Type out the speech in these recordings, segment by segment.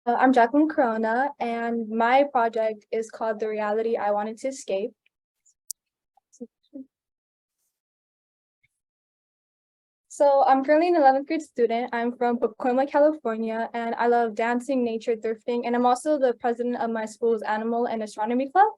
I'm Jacqueline Corona, and my project is called The Reality I Wanted to Escape. So I'm currently an 11th grade student. I'm from Pacoima, California, and I love dancing, nature, thrifting, and I'm also the president of my school's animal and astronomy club.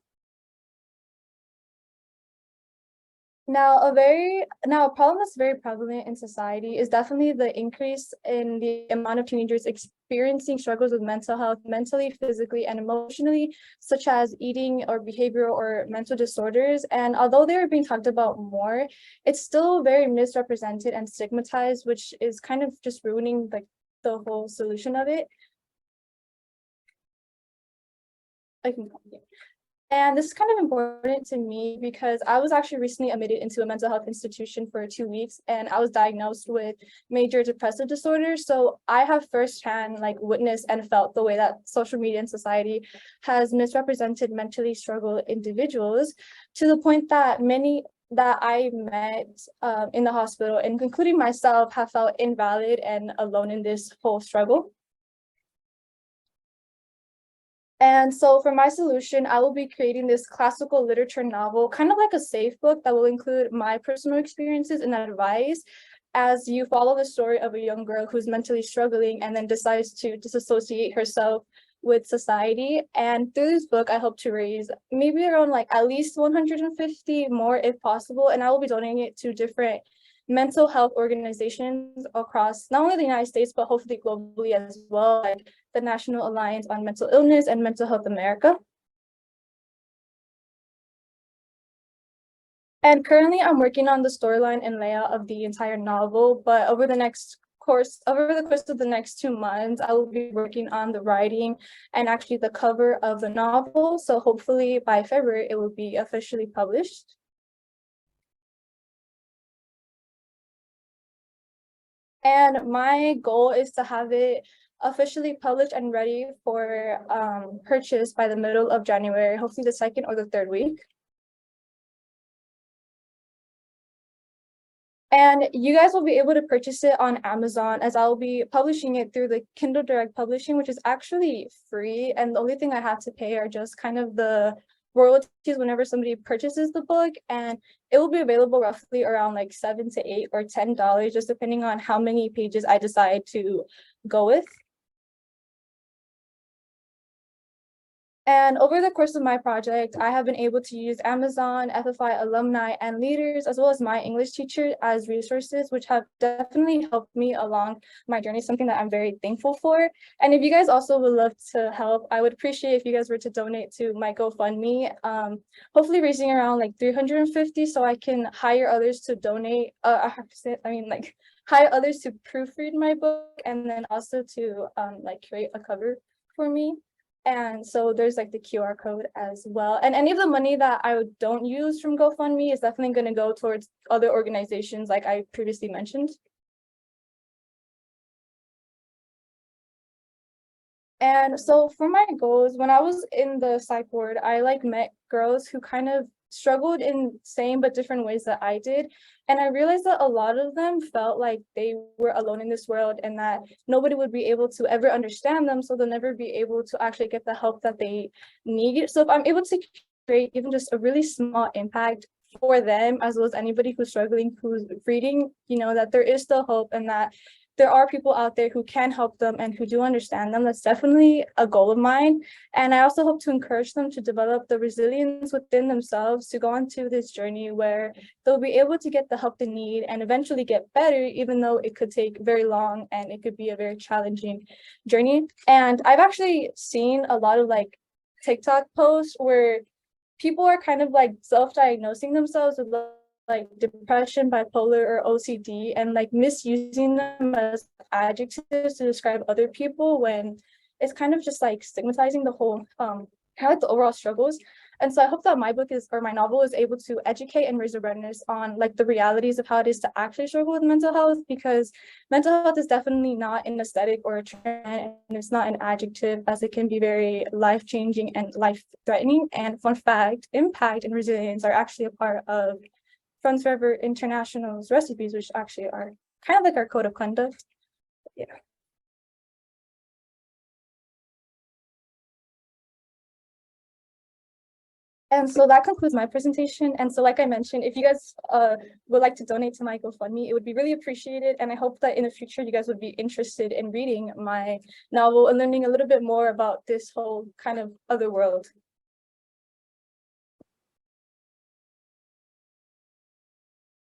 Now a problem that's very prevalent in society is definitely the increase in the amount of teenagers experiencing struggles with mental health, mentally, physically, and emotionally, such as eating or behavioral or mental disorders. And although they are being talked about more, it's still very misrepresented and stigmatized, which is kind of just ruining the whole solution of it. I can continue. And this is kind of important to me because I was actually recently admitted into a mental health institution for 2 weeks, and I was diagnosed with major depressive disorder. So I have firsthand witnessed and felt the way that social media and society has misrepresented mentally struggled individuals, to the point that many that I met in the hospital, and including myself, have felt invalid and alone in this whole struggle. And so for my solution, I will be creating this classical literature novel, kind of like a safe book that will include my personal experiences and advice as you follow the story of a young girl who's mentally struggling and then decides to disassociate herself with society. And through this book, I hope to raise maybe around at least 150 more if possible. And I will be donating it to different mental health organizations across not only the United States, but hopefully globally as well, like the National Alliance on Mental Illness and Mental Health America. And currently I'm working on the storyline and layout of the entire novel, but over the course of the next 2 months, I will be working on the writing and actually the cover of the novel. So hopefully by February, it will be officially published. And my goal is to have it officially published and ready for purchase by the middle of January, hopefully the second or the third week. And you guys will be able to purchase it on Amazon, as I'll be publishing it through the Kindle Direct Publishing, which is actually free. And the only thing I have to pay are just kind of the royalties whenever somebody purchases the book. And it will be available roughly around $7 to $8 or $10, just depending on how many pages I decide to go with. And over the course of my project, I have been able to use Amazon, FFI alumni, and leaders, as well as my English teacher as resources, which have definitely helped me along my journey, something that I'm very thankful for. And if you guys also would love to help, I would appreciate if you guys were to donate to my GoFundMe, hopefully raising around 350 so I can hire others to donate. I have to say, hire others to proofread my book, and then also to create a cover for me. And so there's the QR code as well. And any of the money that I don't use from GoFundMe is definitely going to go towards other organizations like I previously mentioned. And so for my goals, when I was in the psych ward, I met girls who kind of struggled in same but different ways that I did. And I realized that a lot of them felt like they were alone in this world and that nobody would be able to ever understand them. So they'll never be able to actually get the help that they need. So if I'm able to create even just a really small impact for them, as well as anybody who's struggling, who's reading, that there is still hope and that there are people out there who can help them and who do understand them. That's definitely a goal of mine. And I also hope to encourage them to develop the resilience within themselves to go on to this journey where they'll be able to get the help they need and eventually get better, even though it could take very long and it could be a very challenging journey. And I've actually seen a lot of TikTok posts where people are kind of self-diagnosing themselves with depression, bipolar, or OCD, and misusing them as adjectives to describe other people when it's kind of just stigmatizing the whole kind of the overall struggles. And so I hope that my book is, or my novel is able to educate and raise awareness on the realities of how it is to actually struggle with mental health, because mental health is definitely not an aesthetic or a trend, and it's not an adjective, as it can be very life-changing and life-threatening. And fun fact, impact and resilience are actually a part of Friends Forever International's recipes, which actually are kind of like our code of conduct. Yeah. And so that concludes my presentation. And so like I mentioned, if you guys would like to donate to my GoFundMe, it would be really appreciated. And I hope that in the future, you guys would be interested in reading my novel and learning a little bit more about this whole kind of other world.